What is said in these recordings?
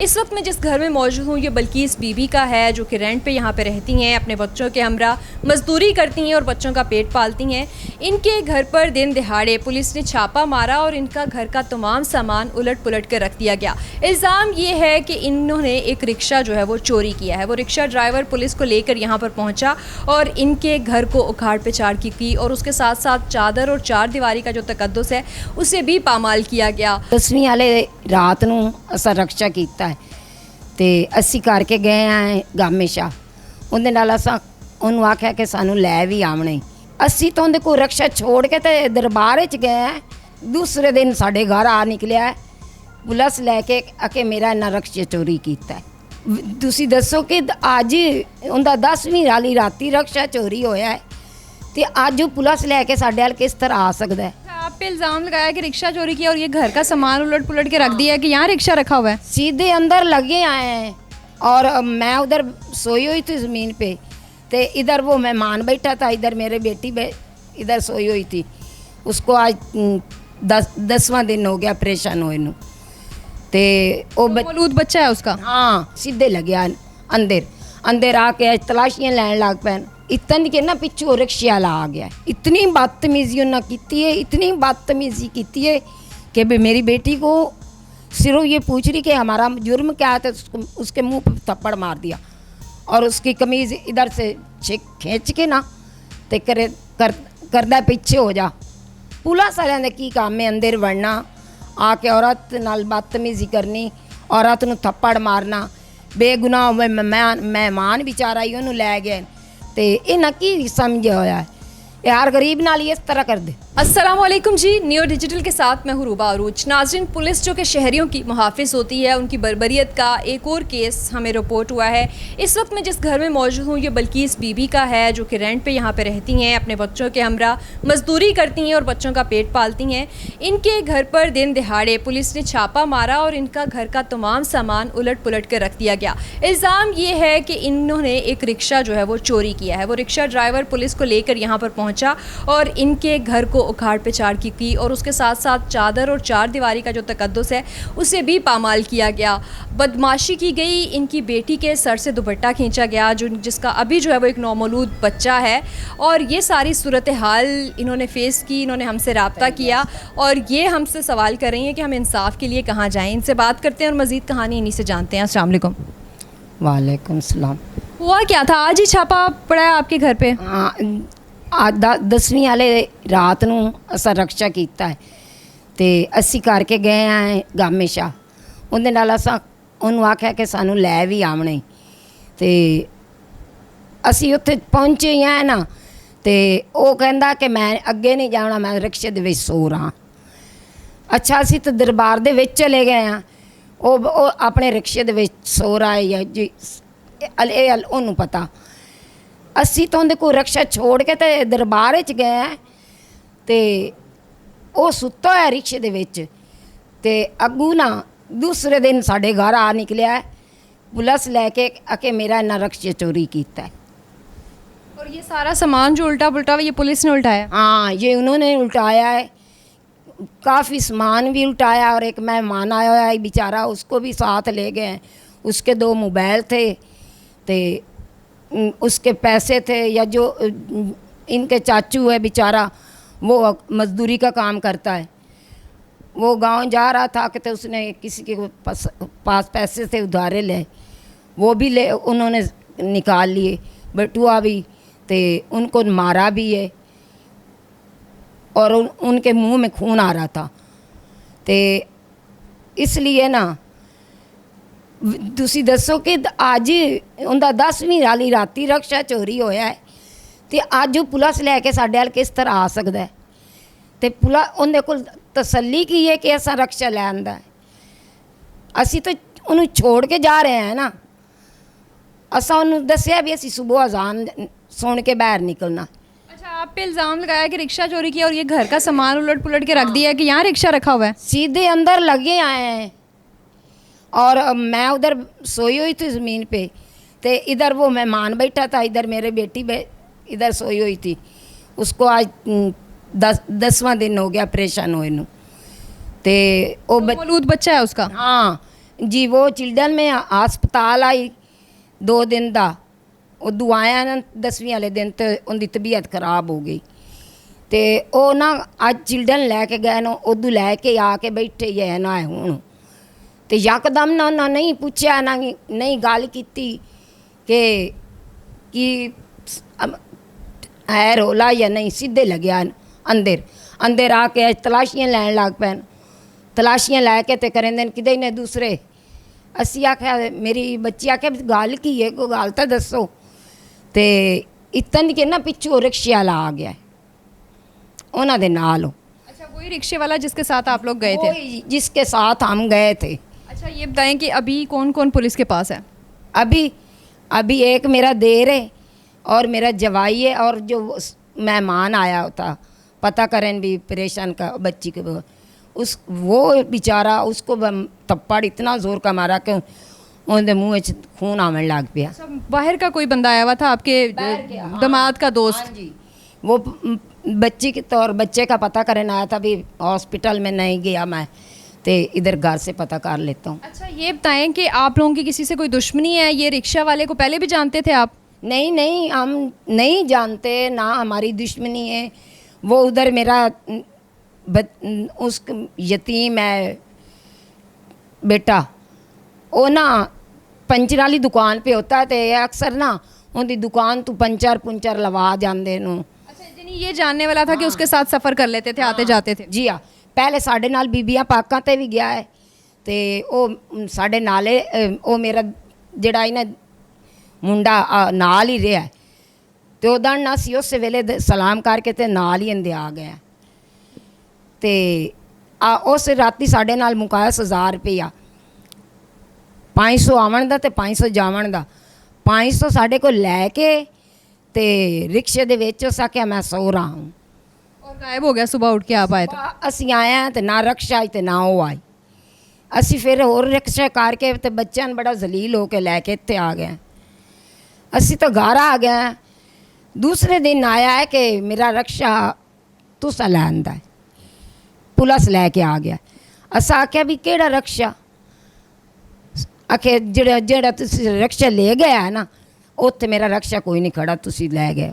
इस वक्त मैं जिस घर में मौजूद हूँ ये बल्कीस बीबी का है, जो कि रेंट पे यहाँ पे रहती हैं, अपने बच्चों के हमरा मजदूरी करती हैं और बच्चों का पेट पालती हैं। इनके घर पर दिन दिहाड़े पुलिस ने छापा मारा और इनका घर का तमाम सामान उलट पुलट कर रख दिया गया। इल्ज़ाम ये है कि इन्होंने एक रिक्शा जो है वो चोरी किया है। वो रिक्शा ड्राइवर पुलिस को लेकर यहाँ पर पहुँचा और इनके घर को उखाड़ पिछाड़ की और उसके साथ साथ चादर और चार दीवारी का जो तकद्दुस है उसे भी पामाल किया गया। 10वीं वाले रात ਨੂੰ ਅਸਾਂ ਰਕਸ਼ਾ ਕੀਤਾ ਹੈ ਤੇ ਅਸੀਂ ਕਰਕੇ ਗਏ ਆ ਗਾਮੇਸ਼ਾ। ਉਹਦੇ ਨਾਲ ਅਸਾਂ ਉਹਨੂੰ ਆਖਿਆ ਕਿ ਸਾਨੂੰ ਲੈ ਵੀ ਆਵਣੇ। ਅਸੀਂ ਤਾਂ ਉਹਦੇ ਕੋਲ ਰਕਸ਼ਾ ਛੋੜ ਕੇ ਤੇ ਦਰਬਾਰ ਵਿੱਚ ਗਏ ਆ। ਦੂਸਰੇ ਦਿਨ ਸਾਡੇ ਘਰ ਆ ਨਿਕਲਿਆ ਪੁਲਿਸ ਲੈ ਕੇ ਅਕੇ ਮੇਰਾ ਇਹਨਾਂ ਰਕਸ਼ਾ ਚੋਰੀ ਕੀਤਾ। ਤੁਸੀਂ ਦੱਸੋ ਕਿ ਅੱਜ ਉਹਦਾ 10ਵੀਂ ਵਾਲੀ ਰਾਤੀ ਰਕਸ਼ਾ ਚੋਰੀ ਹੋਇਆ ਹੈ ਤੇ ਅੱਜ ਉਹ ਪੁਲਿਸ ਲੈ ਕੇ ਸਾਡੇ ਵੱਲ किस तरह आ सकता है। आप पे इल्ज़ाम लगाया कि रिक्शा चोरी किया और ये घर का सामान उलट पुलट के रख दिया है कि यहाँ रिक्शा रखा हुआ है। सीधे अंदर लगे आए हैं और मैं उधर सोई हुई थी ज़मीन पे, तो इधर वो मेहमान बैठा था, इधर मेरे बेटी इधर सोई हुई थी। उसको आज 10वां दिन हो गया परेशान हुए नू। ते वो मौलूद बच्चा है उसका। हाँ सीधे लगे अंदर आके तलाशियाँ लैन लग पैन। इतनी के ना पिछू रिक्शे वाला आ गया। इतनी बदतमीजी उन्हें की है, इतनी बदतमीजी की है कि मेरी बेटी को सिर्फ ये पूछ रही कि हमारा जुर्म क्या है, तो उसके मुंह पर थप्पड़ मार दिया और उसकी कमीज़ इधर से खींच के ना तो करदा पीछे हो जा। पुलिस वाले ने की काम है अंदर वड़ना, आके औरत नाल बदतमीजी करनी, औरत नूं थप्पड़ मारना। बेगुनाह मेहमान बेचारा ही उन्होंने लै गए ते इन्हें की समझ होया है यार, गरीब नाल इस तरह कर दे। अस्सलाम वालेकुम जी, न्यू डिजिटल के साथ मैं हूँ रूबा अरूज। नाज़रीन, पुलिस जो कि शहरियों की मुहाफ़िज़ होती है, उनकी बर्बरियत का एक और केस हमें रिपोर्ट हुआ है। इस वक्त मैं जिस घर में मौजूद हूँ ये बल्कीस बीबी का है, जो कि रेंट पे यहाँ पे रहती हैं, अपने बच्चों के हमरा मजदूरी करती हैं और बच्चों का पेट पालती हैं। इनके घर पर दिन दिहाड़े पुलिस ने छापा मारा और इनका घर का तमाम सामान उलट पुलट कर रख दिया गया। इल्ज़ाम ये है कि इन्होंने एक रिक्शा जो है वो चोरी किया है। वो रिक्शा ड्राइवर पुलिस को लेकर यहाँ पर पहुँचा और इनके घर को उखाड़ पिछाड़ की और उसके साथ साथ चादर और चार दीवारी का जो तकद्दुस है उसे भी पामाल किया गया। बदमाशी की गई, इनकी बेटी के सर से दुपट्टा खींचा गया, जिसका अभी जो है वो एक नौमौलूद बच्चा है। और ये सारी सूरत हाल इन्होंने फ़ेस की। इन्होंने हमसे रब्ता किया और ये हमसे सवाल कर रही हैं कि हम इंसाफ के लिए कहाँ जाएँ। इनसे बात करते हैं और मज़ीद कहानी इन्हीं से जानते हैं। अस्सलाम वालेकुम। वालेकुम सलाम। हुआ क्या था? आज ही छापा पड़ा है आपके घर पे? हाँ, आज 10वीं वाले रात ਨੂੰ ਅਸਾਂ ਰਕਸ਼ਾ ਕੀਤਾ ਹੈ ਤੇ ਅਸੀਂ ਕਰਕੇ ਗਏ ਆ ਗਾਮੇਸ਼ਾ। ਉਹਦੇ ਨਾਲ ਅਸਾਂ ਉਹਨੂੰ ਆਖਿਆ ਕਿ ਸਾਨੂੰ ਲੈ ਵੀ ਆਵਣੇ ਤੇ ਅਸੀਂ ਉੱਥੇ ਪਹੁੰਚੇ ਆ ਨਾ ਤੇ ਉਹ ਕਹਿੰਦਾ ਕਿ ਮੈਂ ਅੱਗੇ ਨਹੀਂ ਜਾਣਾ, ਮੈਂ ਰਿਕਸ਼ੇ ਦੇ ਵਿੱਚ ਸੋ ਰਹਾ। ਅੱਛਾ, ਅਸੀਂ ਤਾਂ ਦਰਬਾਰ ਦੇ ਵਿੱਚ ਚਲੇ ਗਏ ਆ। ਉਹ ਆਪਣੇ ਰਿਕਸ਼ੇ ਦੇ ਵਿੱਚ ਸੋ ਰਹਾ ਹੈ ਜੀ, ਉਹਨੂੰ ਪਤਾ। ਅਸੀਂ ਤਾਂ ਉਹਦੇ ਕੋਲ ਰਕਸ਼ਾ ਛੋੜ ਕੇ ਤੇ ਦਰਬਾਰ ਵਿੱਚ ਗਏ ਆ ਤੇ ਉਹ ਸੁੱਤਾ ਹੋਇਆ ਰਿਕਸ਼ੇ ਦੇ ਵਿੱਚ। ਤੇ ਅੱਗੂ ਨਾ ਦੂਸਰੇ ਦਿਨ ਸਾਡੇ ਘਰ ਆ ਨਿਕਲਿਆ ਪੁਲਿਸ ਲੈ ਕੇ ਅਕੇ ਮੇਰਾ ਇਹਨਾਂ ਰਕਸ਼ਾ ਚੋਰੀ ਕੀਤਾ है। और ये सारा सामान जो उल्टा पुल्टा ये पुलिस ने उल्टाया? हाँ, ये उन्होंने उल्टाया है। काफ़ी सामान भी उल्टाया और एक मेहमान आया हुआ है बेचारा, उसको भी साथ ले गए। उसके 2 मोबाइल थे तो उसके पैसे थे, या जो इनके चाचू है बेचारा वो मज़दूरी का काम करता है, वो गांव जा रहा था कि तो उसने किसी के पास पैसे थे उधारे ले, वो भी ले उन्होंने निकाल लिए। बटुआ भी तो उनको मारा भी है और उनके मुंह में खून आ रहा था। तो इसलिए ना ਤੁਸੀਂ ਦੱਸੋ ਕਿ ਅੱਜ ਉਹਦਾ 10ਵੀਂ ਵਾਲੀ ਰਾਤੀ ਰਕਸ਼ਾ ਚੋਰੀ ਹੋਇਆ ਹੈ ਤੇ ਅੱਜ ਉਹ ਪੁਲਿਸ ਲੈ ਕੇ ਸਾਡੇ ਵੱਲ किस तरह आ सकता है। ਤੇ ਉਹਦੇ ਕੋਲ ਤਸੱਲੀ ਕੀ ਹੈ ਕਿ ਅਸਾਂ ਰਕਸ਼ਾ ਲੈ ਆਂਦਾ ਹੈ। ਅਸੀਂ ਤਾਂ ਉਹਨੂੰ ਛੋੜ ਕੇ ਜਾ ਰਹੇ ਹਾਂ ਨਾ। ਅਸਾਂ ਉਹਨੂੰ ਦੱਸਿਆ ਵੀ ਅਸੀਂ ਸਵੇਰ ਅਜ਼ਾਨ ਸੁਣ ਕੇ ਬਾਹਰ ਨਿਕਲਣਾ। अच्छा, आप पे इल्ज़ाम लगाया कि रिक्शा चोरी किया और ये घर का सामान उलट पुलट के रख दिया है कि यहाँ रिक्शा रखा हुआ है। सीधे अंदर लगे आए हैं और मैं उधर सोई हुई थी ज़मीन पे, तो इधर वो मेहमान बैठा था, इधर मेरे बेटी इधर सोई हुई थी। उसको आज 10वां दिन हो गया परेशान हुए नू। तो वो मौलूद बच्चा है उसका। हाँ, जी वो चिल्ड्रन में अस्पताल आई 2 दिन ਦਾ ਉਦੋਂ ਆਇਆ ਨਾ 10ਵੀਂ ਵਾਲੇ ਦਿਨ ਤੇ ਉਹਦੀ ਤਬੀਅਤ ਖਰਾਬ ਹੋ ਗਈ ਤੇ ਉਹ ਨਾ ਅੱਜ ਚਿਲਡਰਨ ਲੈ ਕੇ ਗਏ ਨਾ ਉਦੋਂ ਲੈ ਕੇ ਆ ਕੇ ਬੈਠੇ ਹੀ ਹੈ ਨਾ ਹੁਣ ਤੇ ਯਕਦਮ ਨਾ ਉਹਨਾਂ ਨਹੀਂ ਪੁੱਛਿਆ ਨਾ ਨਹੀਂ ਗੱਲ ਕੀਤੀ ਕਿ ਕੀ ਹੈ ਰੋਲਾ ਜਾਂ ਨਹੀਂ ਸਿੱਧੇ ਲੱਗਿਆ ਅੰਦਰ ਅੰਦਰ ਆ ਕੇ ਤਲਾਸ਼ੀਆਂ ਲੈਣ ਲੱਗ ਪੈਣ ਤਲਾਸ਼ੀਆਂ ਲੈ ਕੇ ਤੇ ਕਰਦੇ ਨੇ ਕਿਤੇ ਨੇ ਦੂਸਰੇ ਅਸੀਂ ਆਖਿਆ ਮੇਰੀ ਬੱਚੀ ਆਖਿਆ ਵੀ ਗੱਲ ਕੀ ਹੈ ਕੋਈ ਗੱਲ ਤਾਂ ਦੱਸੋ ਤੇ ਇਤਨ ਕਿ ਨਾ ਪਿੱਛੋਂ ਰਿਕਸ਼ੇ ਵਾਲਾ ਆ ਗਿਆ ਉਹਨਾਂ ਦੇ ਨਾਲ अच्छा वही रिक्शे वाला जिसके साथ आप लोग गए थे। वही जिसके साथ हम गए थे। अच्छा ये बताएं कि अभी कौन कौन पुलिस के पास है? अभी अभी एक मेरा देर है और मेरा जवाई है और जो मेहमान आया होता पता करें भी परेशान का बच्ची के उस वो बेचारा उसको थप्पड़ इतना ज़ोर का मारा कि उनके मुँह च खून आवन लग पिया। अच्छा बाहर का कोई बंदा आया हुआ था आपके दामाद का दोस्त? हाँ जी वो बच्ची के तौर बच्चे का पता करने आया था भी हॉस्पिटल में नहीं गया मैं तो इधर घर से पता कर लेता हूँ। अच्छा ये बताएं कि आप लोगों की किसी से कोई दुश्मनी है? ये रिक्शा वाले को पहले भी जानते थे आप? नहीं नहीं हम नहीं जानते ना हमारी दुश्मनी है। वो उधर मेरा उस यतीम है बेटा वो ना पंचर वाली दुकान पे होता है तो अक्सर ना उनकी दुकान तो पंचर पुंचर लवा जाते नू। अच्छा यानी ये जानने वाला था कि उसके साथ सफ़र कर लेते थे आते जाते थे? जी हाँ पहले साढ़े नाल बीबियां पाकां ते भी गया है तो वो साढ़े नाले वो मेरा जड़ा ना मुंडा नाल ही रहा है तो उदा ना सी उस वेले सलाम करके ते नाल ही इंदे आ गया तो उस राती साढ़े नाल मुकाया 1000 रुपया 500 आवन दा ते 500 जावन दा 500 साढ़े को लैके ते रिक्शे दे विच उस आख्या मैं सो रहा हूँ और गायब हो गया। सुबह उठ के आप आए तो असी आए हैं तो ना रक्षा आई तो ना वो आई असी फिर होर रिक्शा करके तो बच्चों बड़ा जलील होके लैके इत्थे आ गए। असी तो घर आ गए दूसरे दिन आया है कि मेरा रक्षा तुसा लैंदा है पुलिस लैके आ गया। असा आख्या भी केड़ा रक्षा आखे जेड़ा जेड़ा तुसी रक्षा ले गया है ना उत्थे मेरा रक्षा कोई नहीं खड़ा तुसी लै गए।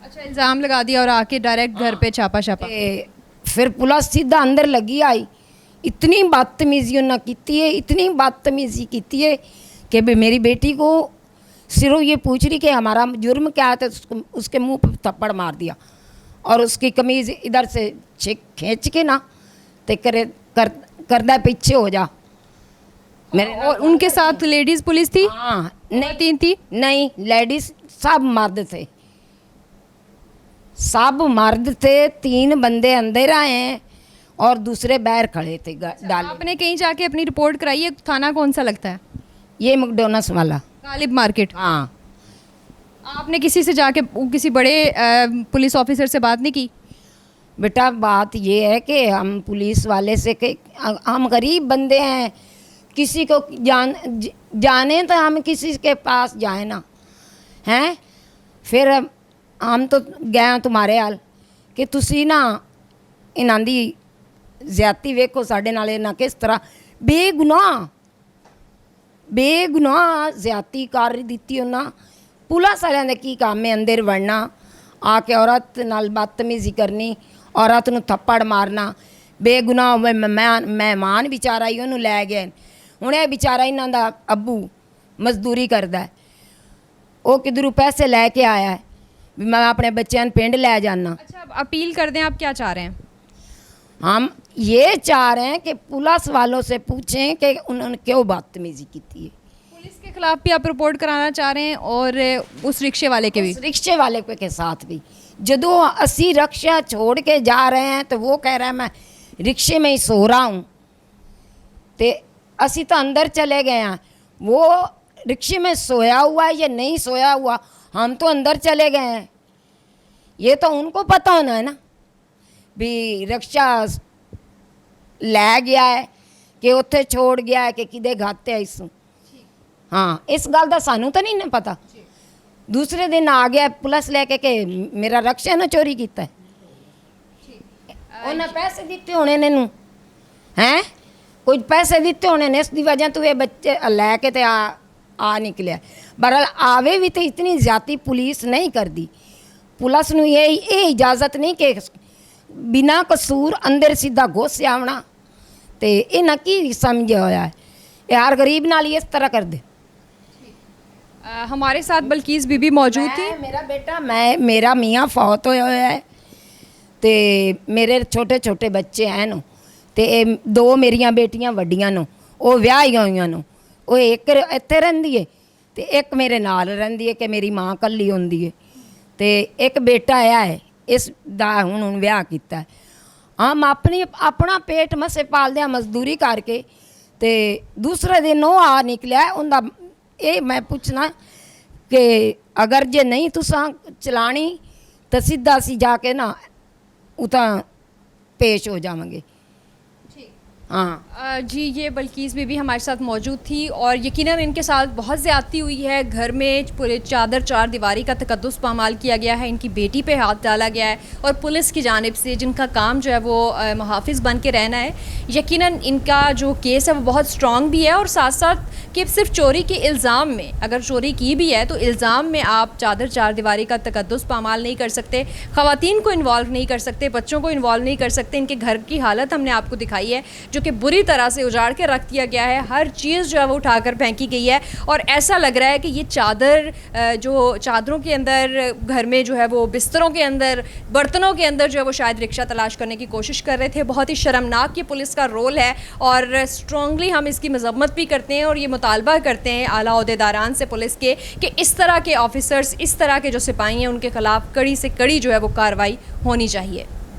अच्छा इल्ज़ाम लगा दिया और आके डायरेक्ट घर पे छापा छापा। फिर पुलिस सीधा अंदर लगी आई इतनी बदतमीजी उन्होंने की है इतनी बदतमीजी की है कि भी मेरी बेटी को सिर्फ ये पूछ रही कि हमारा जुर्म क्या है तो उसके मुंह पर थप्पड़ मार दिया और उसकी कमीज़ इधर से खींच के ना तो करदा पीछे हो जा मेरे। और उनके साथ लेडीज़ पुलिस थी? हाँ नहीं तीन थी? नहीं लेडीज़ सब मर्द थे सब मर्द थे 3 बंदे अंदर आए हैं और दूसरे बाहर खड़े थे डाले। आपने कहीं जाके अपनी रिपोर्ट कराई है? थाना कौन सा लगता है? ये मैकडॉनल्ड्स वाला गालिब मार्केट। हाँ आपने किसी से जाके किसी बड़े पुलिस ऑफिसर से बात नहीं की? बेटा बात ये है कि हम पुलिस वाले से कि हम गरीब बंदे हैं किसी को जाने तो हम किसी के पास जाए ना हैं। फिर हम तो गए तुम्हारे हाल कि तुसी ना इन्हां दी ज़्यादती वेखो साढ़े नाल इन्हां किस तरह बेगुनाह ज़्यादती कर दी उन्हां। पुलिस वालियां दा की काम है अंदर वड़ना आके औरत नाल बदतमीजी करनी औरत नूं थप्पड़ मारना बेगुनाह मेहमान बेचारा ही उन्होंने लै गए हुण ये बेचारा इन्हां दा अब्बू मजदूरी करदा है वो किधरों पैसे लैके आया है भी मैं अपने बच्चों पिंड लै जाना। अच्छा अब अपील कर दें आप क्या चाह रहे हैं? हम ये चाह रहे हैं कि पुलिस वालों से पूछें कि उन्होंने क्यों बदतमीजी की है। पुलिस के खिलाफ भी आप रिपोर्ट कराना चाह रहे हैं और उस रिक्शे वाले के भी? उस रिक्शे वाले के साथ भी जदों असी रक्षा छोड़ के जा रहे हैं तो वो कह रहा है मैं रिक्शे में ही सो रहा हूँ तो असी तो अंदर चले गए हैं वो रिक्शे में सोया हुआ है या नहीं सोया हुआ हम तो अंदर चले गए हैं ये तो उनको पता होना है ना भी रक्षा लै गया है कि उत्थे छोड़ गया है कि किदे घाते है इसू। हाँ इस गल का सानू तो नहीं ना पता। दूसरे दिन आ गया पुलिस लेके कि मेरा रक्षा ने चोरी किया है उन्हें पैसे दिते होने ने हैं कुछ पैसे दिते होने ने, इसकी वजह तो ये बच्चे लैके ते आ निकलिया। बहरहाल आवे भी तो इतनी ज्यादा पुलिस नहीं करती। पुलिस नूं ये इजाज़त नहीं कि बिना कसूर अंदर सीधा घुस आवना, तो इन्हें की समझ होया है यार, गरीब नाल ही इस तरह कर दे। हमारे साथ बल्कीस बीबी मौजूद थी। मेरा बेटा मेरा मियाँ फौत होया है, तो मेरे छोटे छोटे बच्चे हैं नो, ते दो मेरियां बेटियां वड्डियां नो, वो विआही होईयां नो। वो एक इत्थे रहिंदी है ते एक मेरे नाल रहिंदी है कि मेरी माँ कल्ली होंदी है, ते एक बेटा आया है इस दा हुण विआह कीता है। हम अपना पेट मसे पालदे आ मजदूरी करके, ते दूसरे दिन वो आ निकलिया। उनका ये मैं पूछना कि अगर जे नहीं तुसां चलानी तो सीधा सी जाके ना उता पेश हो जाएंगे। हाँ जी, ये बल्कीस बीबी हमारे साथ मौजूद थी और यकीनन इनके साथ बहुत ज़्यादती हुई है। घर में पूरे चादर चार दीवारी का तकद्दुस पामाल किया गया है, इनकी बेटी पे हाथ डाला गया है और पुलिस की जानिब से जिनका काम जो है वो मुहाफ़िज़ बन के रहना है, यकीनन इनका जो केस है वो बहुत स्ट्रॉन्ग भी है। और साथ साथ कि सिर्फ चोरी के इल्ज़ाम में, अगर चोरी की भी है तो इल्ज़ाम में आप चादर चार दीवारी का तकद्दुस पामाल नहीं कर सकते, ख़वातीन को इन्वॉल्व नहीं कर सकते, बच्चों को इन्वॉल्व नहीं कर सकते। इनके घर की हालत हमने आपको दिखाई है जो कि बुरी तरह से उजाड़ के रख दिया गया है। हर चीज़ जो है वो उठाकर फेंकी गई है और ऐसा लग रहा है कि ये चादर जो चादरों के अंदर, घर में जो है वो बिस्तरों के अंदर, बर्तनों के अंदर जो है वो शायद रिक्शा तलाश करने की कोशिश कर रहे थे। बहुत ही शर्मनाक ये पुलिस का रोल है और स्ट्रॉन्गली हम इसकी मजम्मत भी करते हैं और ये मुतालबा करते हैं आला ओहदेदारान से पुलिस के कि इस तरह के ऑफिसर्स, इस तरह के जो सिपाही हैं उनके खिलाफ कड़ी से कड़ी जो है वो कार्रवाई होनी चाहिए।